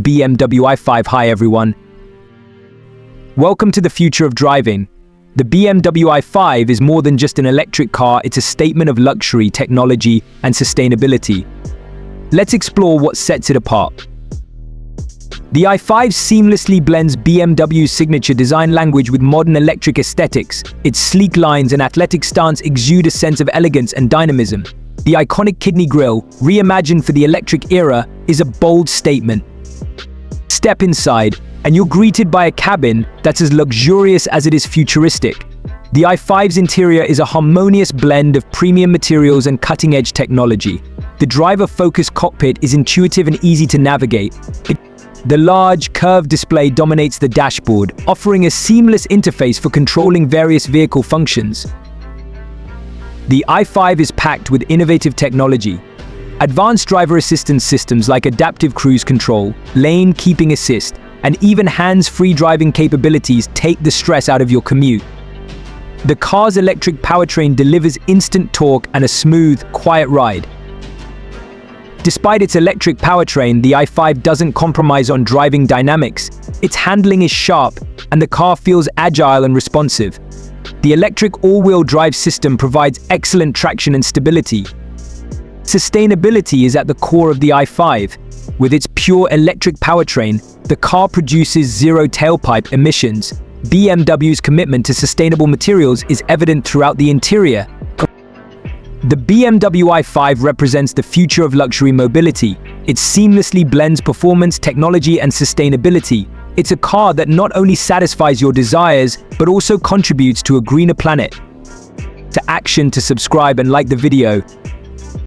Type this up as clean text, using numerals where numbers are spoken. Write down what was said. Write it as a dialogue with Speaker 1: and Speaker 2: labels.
Speaker 1: BMW i5. Hi everyone. Welcome to the future of driving. The BMW i5 is more than just an electric car, it's a statement of luxury, technology, and sustainability. Let's explore what sets it apart. The i5 seamlessly blends BMW's signature design language with modern electric aesthetics. Its sleek lines and athletic stance exude a sense of elegance and dynamism. The iconic kidney grille, reimagined for the electric era, is a bold statement. Step inside, and you're greeted by a cabin that's as luxurious as it is futuristic. The i5's interior is a harmonious blend of premium materials and cutting-edge technology. The driver-focused cockpit is intuitive and easy to navigate. The large, curved display dominates the dashboard, offering a seamless interface for controlling various vehicle functions. The i5 is packed with innovative technology. Advanced driver assistance systems like adaptive cruise control, lane keeping assist, and even hands-free driving capabilities take the stress out of your commute. The car's electric powertrain delivers instant torque and a smooth, quiet ride. Despite its electric powertrain, the i5 doesn't compromise on driving dynamics. Its handling is sharp, and the car feels agile and responsive. The electric all-wheel drive system provides excellent traction and stability. Sustainability is at the core of the i5. With its pure electric powertrain, the car produces zero tailpipe emissions. BMW's commitment to sustainable materials is evident throughout the interior. The BMW i5 represents the future of luxury mobility. It seamlessly blends performance, technology, and sustainability. It's a car that not only satisfies your desires, but also contributes to a greener planet. To subscribe and like the video.